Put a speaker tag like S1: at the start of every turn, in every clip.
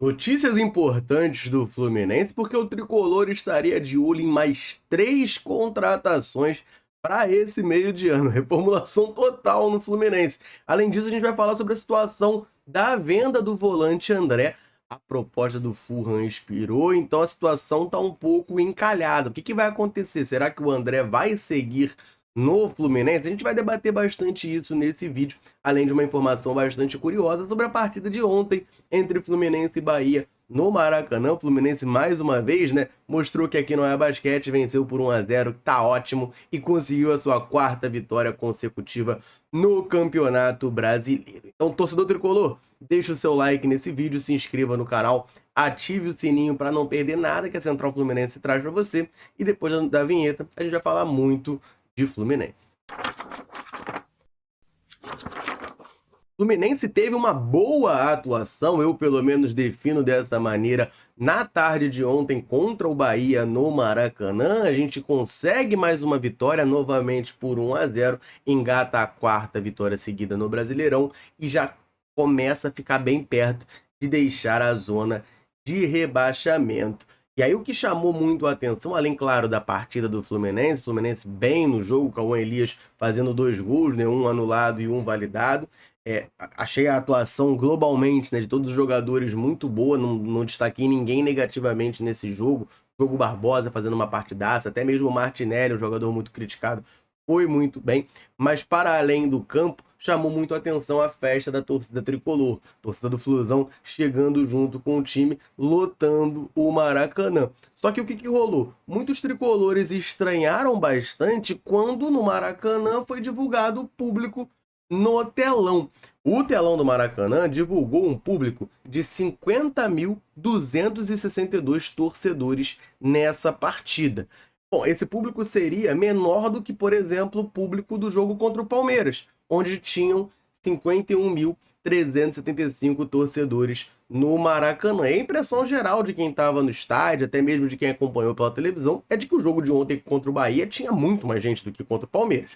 S1: Notícias importantes do Fluminense, porque o tricolor estaria de olho em mais 3 contratações para esse meio de ano. Reformulação total no Fluminense. Além disso, a gente vai falar sobre a situação da venda do volante André. A proposta do Fulham expirou, então a situação está um pouco encalhada. O que vai acontecer? Será que o André vai seguir no Fluminense? A gente vai debater bastante isso nesse vídeo, além de uma informação bastante curiosa sobre a partida de ontem entre Fluminense e Bahia no Maracanã. O Fluminense mais uma vez, né, mostrou que aqui não é basquete, venceu por 1-0, tá ótimo, e conseguiu a sua 4ª vitória consecutiva no Campeonato Brasileiro. Então, torcedor tricolor, deixa o seu like nesse vídeo, se inscreva no canal, ative o sininho para não perder nada que a Central Fluminense traz para você, e depois da vinheta a gente vai falar muito de Fluminense. Fluminense teve uma boa atuação, eu pelo menos defino dessa maneira, na tarde de ontem contra o Bahia no Maracanã. A gente consegue mais uma vitória, novamente por 1-0, engata a 4ª vitória seguida no Brasileirão e já começa a ficar bem perto de deixar a zona de rebaixamento. E aí o que chamou muito a atenção, além, claro, da partida do Fluminense bem no jogo, Cauã Elias fazendo 2 gols, né, um anulado e um validado. Achei a atuação globalmente, né, de todos os jogadores muito boa, não destaquei ninguém negativamente nesse jogo. Jogo Barbosa fazendo uma partidaça, até mesmo o Martinelli, um jogador muito criticado, foi muito bem, mas para além do campo, chamou muito a atenção a festa da torcida tricolor, torcida do Flusão chegando junto com o time, lotando o Maracanã. Só que o que rolou? Muitos tricolores estranharam bastante quando no Maracanã foi divulgado o público no telão. O telão do Maracanã divulgou um público de 50.262 torcedores nessa partida. Bom, esse público seria menor do que, por exemplo, o público do jogo contra o Palmeiras, onde tinham 51.375 torcedores no Maracanã. E a impressão geral de quem estava no estádio, até mesmo de quem acompanhou pela televisão, é de que o jogo de ontem contra o Bahia tinha muito mais gente do que contra o Palmeiras.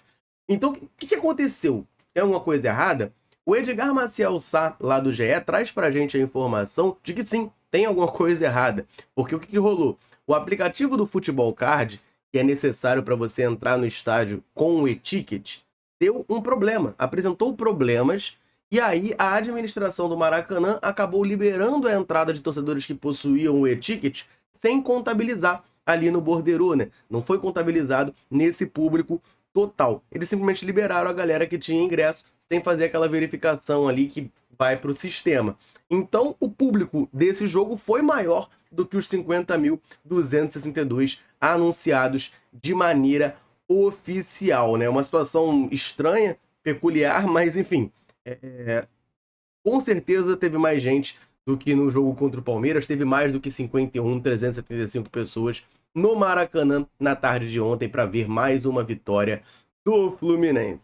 S1: Então, o que aconteceu? Tem alguma coisa errada? O Edgar Maciel Sá, lá do GE, traz pra gente a informação de que sim, tem alguma coisa errada. Porque o que rolou? O aplicativo do Futebol Card, que é necessário para você entrar no estádio com o e-ticket, deu um problema, apresentou problemas, e aí a administração do Maracanã acabou liberando a entrada de torcedores que possuíam o e-ticket sem contabilizar ali no borderô, né? Não foi contabilizado nesse público total. Eles simplesmente liberaram a galera que tinha ingresso sem fazer aquela verificação ali que vai para o sistema. Então, o público desse jogo foi maior do que os 50.262 anunciados de maneira oficial, né? Uma situação estranha, peculiar, mas enfim, com certeza teve mais gente do que no jogo contra o Palmeiras, teve mais do que 51.375 pessoas no Maracanã na tarde de ontem para ver mais uma vitória do Fluminense.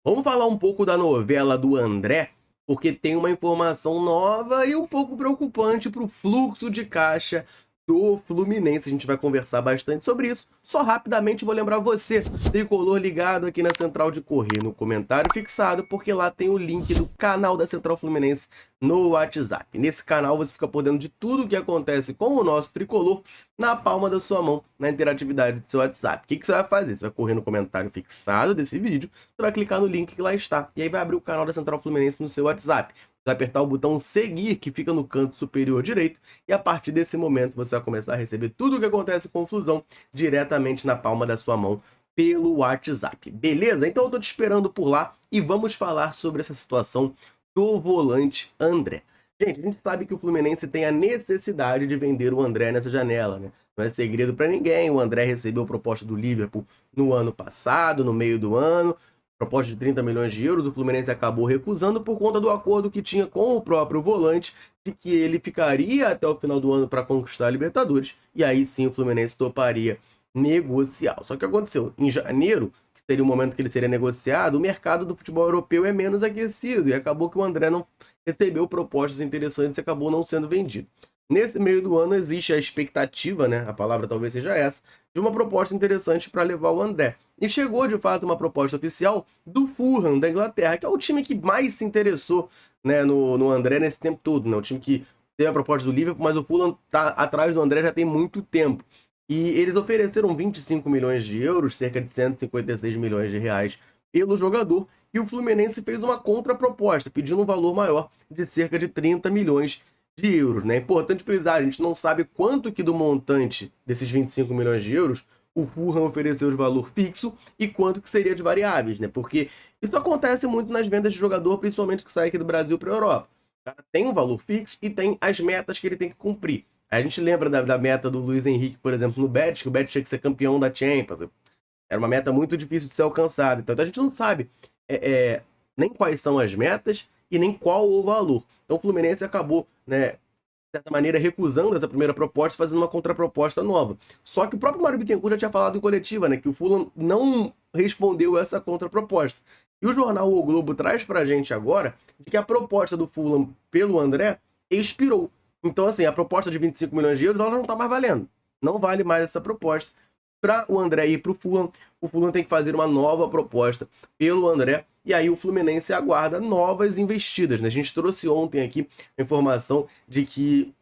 S1: Vamos falar um pouco da novela do André, porque tem uma informação nova e um pouco preocupante para o fluxo de caixa do Fluminense. A gente vai conversar bastante sobre isso. Só rapidamente vou lembrar você, tricolor ligado aqui na Central de Correr, no comentário fixado, porque lá tem o link do canal da Central Fluminense no WhatsApp. Nesse canal você fica por dentro de tudo o que acontece com o nosso tricolor na palma da sua mão, na interatividade do seu WhatsApp. O que você vai fazer? Você vai correr no comentário fixado desse vídeo, você vai clicar no link que lá está, e aí vai abrir o canal da Central Fluminense no seu WhatsApp. Você vai apertar o botão seguir, que fica no canto superior direito, e a partir desse momento você vai começar a receber tudo o que acontece com o Flusão diretamente na palma da sua mão pelo WhatsApp. Beleza? Então eu tô te esperando por lá e vamos falar sobre essa situação do volante André. Gente, a gente sabe que o Fluminense tem a necessidade de vender o André nessa janela, né? Não é segredo para ninguém, o André recebeu proposta do Liverpool no ano passado, no meio do ano, proposta de 30 milhões de euros, o Fluminense acabou recusando por conta do acordo que tinha com o próprio volante, de que ele ficaria até o final do ano para conquistar a Libertadores, e aí sim o Fluminense toparia negociar. Só que aconteceu, em janeiro, que seria o momento que ele seria negociado, o mercado do futebol europeu é menos aquecido, e acabou que o André não recebeu propostas interessantes e acabou não sendo vendido. Nesse meio do ano existe a expectativa, né, a palavra talvez seja essa, de uma proposta interessante para levar o André. e chegou de fato uma proposta oficial do Fulham, da Inglaterra, que é o time que mais se interessou, né, no André nesse tempo todo, né? O time que teve a proposta do Liverpool, mas o Fulham tá atrás do André já tem muito tempo. E eles ofereceram 25 milhões de euros, cerca de 156 milhões de reais, pelo jogador, e o Fluminense fez uma contraproposta, pedindo um valor maior de cerca de 30 milhões de euros, né? É importante frisar, a gente não sabe quanto que do montante desses 25 milhões de euros o Fulham ofereceu de valor fixo e quanto que seria de variáveis, né? Porque isso acontece muito nas vendas de jogador, principalmente que sai aqui do Brasil para a Europa. O cara tem um valor fixo e tem as metas que ele tem que cumprir. A gente lembra da meta do Luiz Henrique, por exemplo, no Betis, que o Betis tinha que ser campeão da Champions. Era uma meta muito difícil de ser alcançada. Então a gente não sabe nem quais são as metas e nem qual o valor. Então o Fluminense acabou, né, de certa maneira, recusando essa primeira proposta, fazendo uma contraproposta nova. Só que o próprio Mário Bittencourt já tinha falado em coletiva, né, que o Fulham não respondeu essa contraproposta. E o jornal O Globo traz pra gente agora de que a proposta do Fulham pelo André expirou. Então, assim, a proposta de 25 milhões de euros ela não tá mais valendo. Não vale mais essa proposta. Para o André ir para o Fulham tem que fazer uma nova proposta pelo André, e aí o Fluminense aguarda novas investidas, né? A gente trouxe ontem aqui a informação de que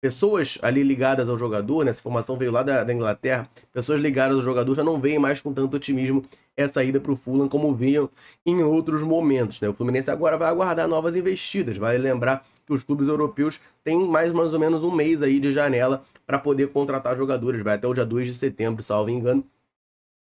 S1: pessoas ali ligadas ao jogador, né? Essa informação veio lá da Inglaterra, pessoas ligadas ao jogador já não veem mais com tanto otimismo essa ida para o Fulham como vinham em outros momentos, né? O Fluminense agora vai aguardar novas investidas, vale lembrar que os clubes europeus têm mais ou menos um mês aí de janela para poder contratar jogadores, vai até o dia 2 de setembro, salvo engano.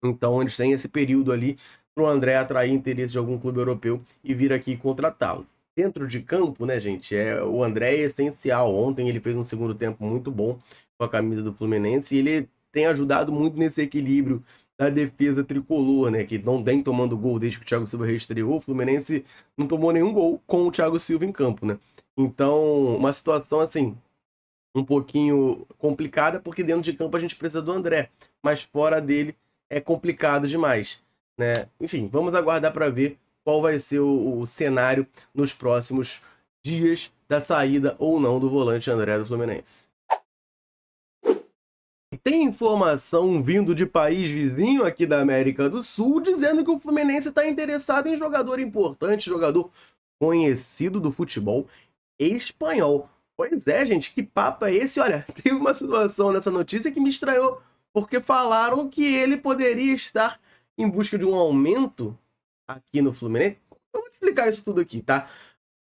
S1: Então eles têm esse período ali para o André atrair interesse de algum clube europeu e vir aqui contratá-lo. Dentro de campo, né, gente, o André é essencial. Ontem ele fez um segundo tempo muito bom com a camisa do Fluminense e ele tem ajudado muito nesse equilíbrio da defesa tricolor, né, que não vem tomando gol desde que o Thiago Silva reestreou. O Fluminense não tomou nenhum gol com o Thiago Silva em campo, né? Então, uma situação assim, um pouquinho complicada, porque dentro de campo a gente precisa do André, mas fora dele é complicado demais, né? Enfim, vamos aguardar para ver qual vai ser o cenário nos próximos dias da saída ou não do volante André do Fluminense. Tem informação vindo de país vizinho aqui da América do Sul dizendo que o Fluminense está interessado em jogador importante, jogador conhecido do futebol espanhol. Pois é, gente, que papo é esse? Olha, teve uma situação nessa notícia que me estranhou, porque falaram que ele poderia estar em busca de um aumento aqui no Fluminense. Eu vou te explicar isso tudo aqui, tá?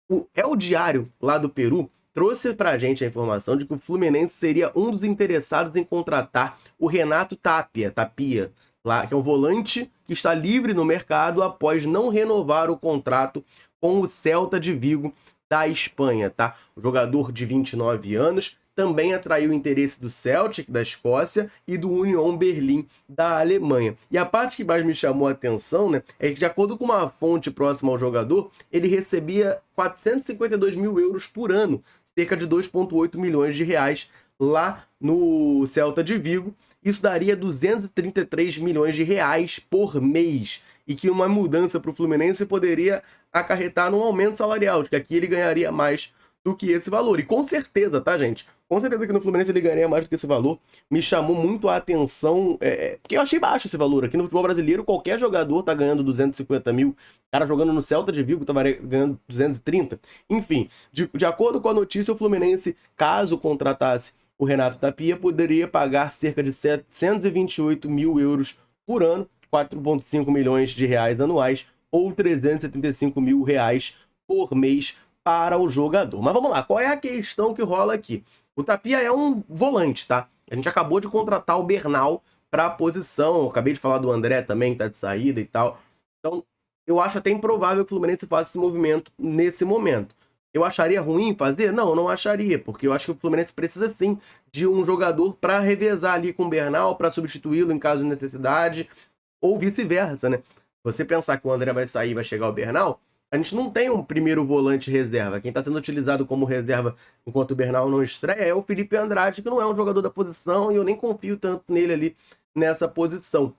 S1: O El Diário, lá do Peru, trouxe pra gente a informação de que o Fluminense seria um dos interessados em contratar o Renato Tapia, lá, que é um volante que está livre no mercado após não renovar o contrato com o Celta de Vigo da Espanha, tá? O jogador de 29 anos também atraiu o interesse do Celtic, da Escócia, e do Union Berlim, da Alemanha. E a parte que mais me chamou a atenção, né, é que, de acordo com uma fonte próxima ao jogador, ele recebia 452 mil euros por ano, cerca de 2,8 milhões de reais, lá no Celta de Vigo. Isso daria 233 milhões de reais por mês. E que uma mudança para o Fluminense poderia acarretar num aumento salarial, de que aqui ele ganharia mais do que esse valor. E com certeza, tá, gente? Com certeza que no Fluminense ele ganharia mais do que esse valor. Me chamou muito a atenção, porque eu achei baixo esse valor. Aqui no futebol brasileiro, qualquer jogador tá ganhando 250 mil. O cara jogando no Celta de Vigo tava ganhando 230. Enfim, de acordo com a notícia, o Fluminense, caso contratasse o Renato Tapia, poderia pagar cerca de 728 mil euros por ano, 4,5 milhões de reais anuais, ou 375 mil reais por mês para o jogador. Mas vamos lá, qual é a questão que rola aqui? O Tapia é um volante, tá? A gente acabou de contratar o Bernal para a posição, eu acabei de falar do André também, que tá de saída e tal. Então, eu acho até improvável que o Fluminense faça esse movimento nesse momento. Eu acharia ruim fazer? Não, não acharia, porque eu acho que o Fluminense precisa sim de um jogador para revezar ali com o Bernal, para substituí-lo em caso de necessidade, ou vice-versa, né? Você pensar que o André vai sair e vai chegar o Bernal, a gente não tem um primeiro volante reserva. Quem está sendo utilizado como reserva enquanto o Bernal não estreia é o Felipe Andrade, que não é um jogador da posição e eu nem confio tanto nele ali nessa posição.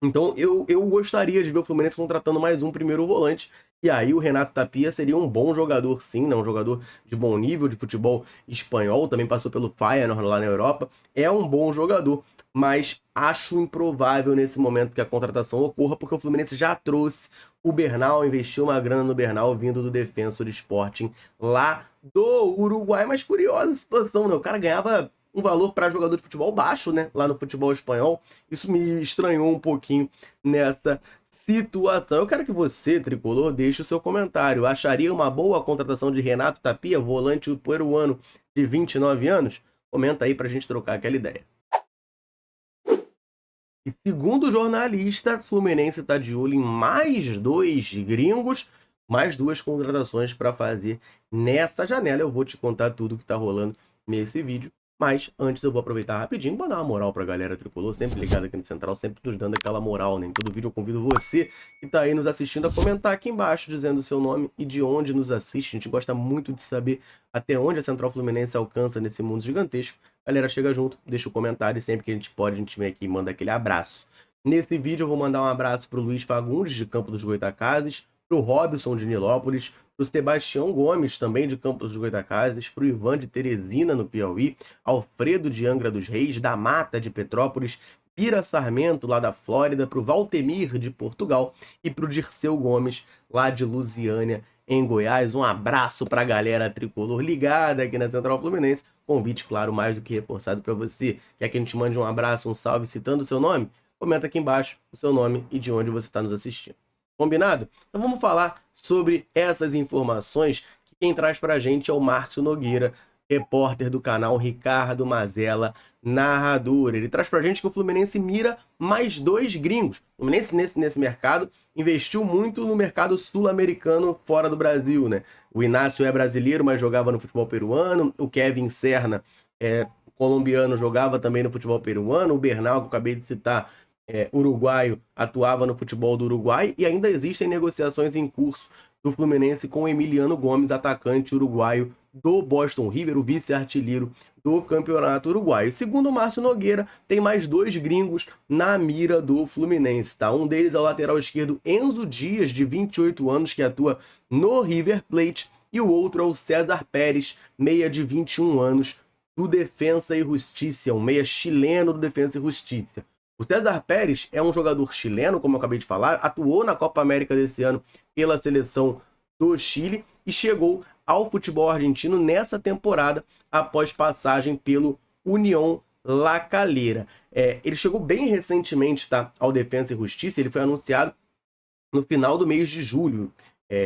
S1: Então eu gostaria de ver o Fluminense contratando mais um primeiro volante. E aí o Renato Tapia seria um bom jogador, sim, né? Um jogador de bom nível de futebol espanhol, também passou pelo Feyenoord lá na Europa. É um bom jogador. mas acho improvável nesse momento que a contratação ocorra, porque o Fluminense já trouxe o Bernal, investiu uma grana no Bernal vindo do Defensor Sporting lá do Uruguai. Mas curiosa a situação, né? O cara ganhava um valor para jogador de futebol baixo, né? Lá no futebol espanhol. Isso me estranhou um pouquinho nessa situação. Eu quero que você, tricolor, deixe o seu comentário. Acharia uma boa a contratação de Renato Tapia, volante peruano de 29 anos? Comenta aí pra gente trocar aquela ideia. E segundo o jornalista, Fluminense está de olho em mais 2 gringos, mais 2 contratações para fazer nessa janela. Eu vou te contar tudo que está rolando nesse vídeo. Mas antes eu vou aproveitar rapidinho para dar uma moral para a galera tricolor, sempre ligado aqui no Central, sempre nos dando aquela moral, né? Em todo vídeo eu convido você que está aí nos assistindo a comentar aqui embaixo, dizendo o seu nome e de onde nos assiste. A gente gosta muito de saber até onde a Central Fluminense alcança nesse mundo gigantesco. Galera, chega junto, deixa o comentário e sempre que a gente pode, a gente vem aqui e manda aquele abraço. Nesse vídeo eu vou mandar um abraço para o Luiz Fagundes, de Campo dos Goytacazes, para o Robson, de Nilópolis, para o Sebastião Gomes, também de Campos dos Goytacazes, para o Ivan de Teresina, no Piauí, Alfredo de Angra dos Reis, da Mata de Petrópolis, Pira Sarmento, lá da Flórida, para o Valtemir, de Portugal, e para o Dirceu Gomes, lá de Lusiânia, em Goiás. Um abraço para a galera tricolor ligada aqui na Central Fluminense. Convite, claro, mais do que reforçado para você. Quer que a gente mande um abraço, um salve, citando o seu nome? Comenta aqui embaixo o seu nome e de onde você está nos assistindo. Combinado? Então vamos falar sobre essas informações que quem traz para a gente é o Márcio Nogueira, repórter do canal Ricardo Mazella, narrador. Ele traz pra gente que o Fluminense mira mais 2 gringos. O Fluminense nesse mercado investiu muito no mercado sul-americano fora do Brasil, né? O Inácio é brasileiro, mas jogava no futebol peruano. O Kevin Serna colombiano, jogava também no futebol peruano. O Bernal, que eu acabei de citar, uruguaio, atuava no futebol do Uruguai. E ainda existem negociações em curso do Fluminense com o Emiliano Gomes, atacante uruguaio do Boston River, o vice-artilheiro do Campeonato Uruguaio. Segundo o Márcio Nogueira, tem mais 2 gringos na mira do Fluminense, tá? Um deles é o lateral esquerdo Enzo Dias, de 28 anos, que atua no River Plate, e o outro é o César Pérez, meia de 21 anos, do Defensa e Justiça, um meia chileno do Defensa e Justiça. O César Pérez é um jogador chileno, como eu acabei de falar, atuou na Copa América desse ano pela seleção do Chile e chegou ao futebol argentino nessa temporada após passagem pelo União La Calera. Ele chegou bem recentemente, tá, ao Defensa e Justiça. Ele foi anunciado no final do mês de julho,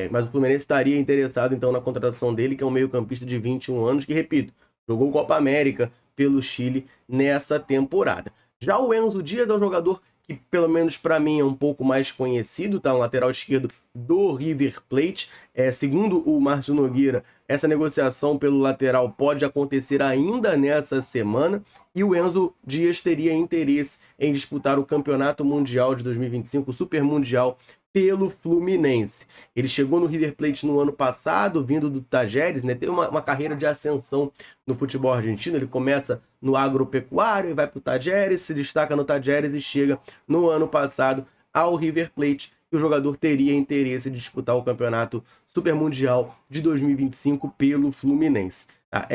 S1: mas o Fluminense estaria interessado então na contratação dele, que é um meio-campista de 21 anos, que, repito, jogou Copa América pelo Chile nessa temporada. Já o Enzo Dias é um jogador que, pelo menos para mim, é um pouco mais conhecido, tá? Um lateral esquerdo do River Plate. Segundo o Márcio Nogueira, essa negociação pelo lateral pode acontecer ainda nessa semana, e o Enzo Dias teria interesse em disputar o Campeonato Mundial de 2025, o Super Mundial, pelo Fluminense. Ele chegou no River Plate no ano passado, vindo do Tajeres, né? Teve uma carreira de ascensão no futebol argentino. Ele começa no agropecuário e vai para o Tajeres, se destaca no Tajeres e chega no ano passado ao River Plate. E o jogador teria interesse em disputar o Campeonato Super Mundial de 2025 pelo Fluminense. Tá?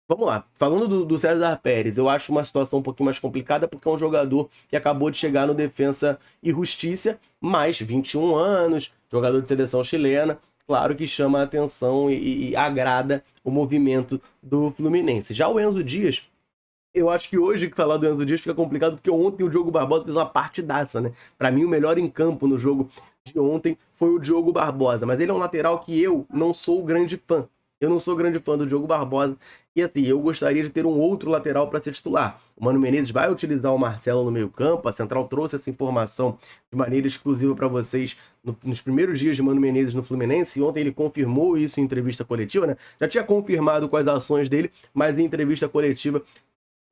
S1: Vamos lá, falando do César Pérez, eu acho uma situação um pouquinho mais complicada, porque é um jogador que acabou de chegar no Defensa e Justiça, mais 21 anos, jogador de seleção chilena, claro que chama a atenção e agrada o movimento do Fluminense. Já o Enzo Dias, eu acho que hoje falar do Enzo Dias fica complicado, porque ontem o Diogo Barbosa fez uma partidaça, né? Para mim, o melhor em campo no jogo de ontem foi o Diogo Barbosa, mas ele é um lateral que eu não sou grande fã. Eu não sou grande fã do Diogo Barbosa. E assim, eu gostaria de ter um outro lateral para ser titular. O Mano Menezes vai utilizar o Marcelo no meio-campo. A Central trouxe essa informação de maneira exclusiva para vocês nos primeiros dias de Mano Menezes no Fluminense. E ontem ele confirmou isso em entrevista coletiva, né? Já tinha confirmado com as ações dele, mas em entrevista coletiva,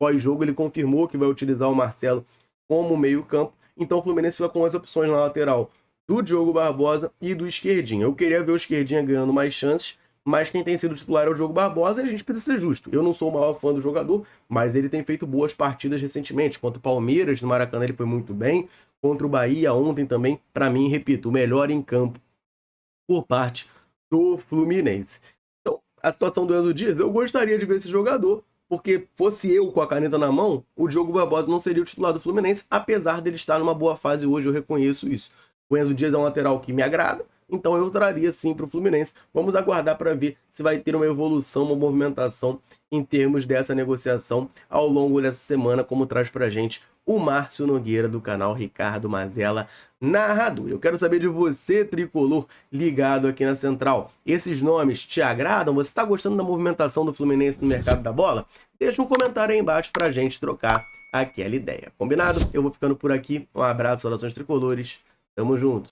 S1: pós-jogo, ele confirmou que vai utilizar o Marcelo como meio-campo. Então o Fluminense vai com as opções na lateral do Diogo Barbosa e do Esquerdinha. Eu queria ver o Esquerdinha ganhando mais chances, mas quem tem sido titular é o Diogo Barbosa, e a gente precisa ser justo. Eu não sou o maior fã do jogador, mas ele tem feito boas partidas recentemente. Contra o Palmeiras, no Maracanã, ele foi muito bem. Contra o Bahia, ontem também, para mim, repito, o melhor em campo por parte do Fluminense. Então, a situação do Enzo Dias, eu gostaria de ver esse jogador, porque fosse eu com a caneta na mão, o Diogo Barbosa não seria o titular do Fluminense, apesar dele estar numa boa fase hoje, eu reconheço isso. O Enzo Dias é um lateral que me agrada, então eu traria sim para o Fluminense. Vamos aguardar para ver se vai ter uma evolução, uma movimentação em termos dessa negociação ao longo dessa semana, como traz para a gente o Márcio Nogueira, do canal Ricardo Mazella Narrador. Eu quero saber de você, tricolor, ligado aqui na Central. Esses nomes te agradam? Você está gostando da movimentação do Fluminense no mercado da bola? Deixa um comentário aí embaixo para a gente trocar aquela ideia. Combinado? Eu vou ficando por aqui. Um abraço, saudações tricolores. Tamo junto.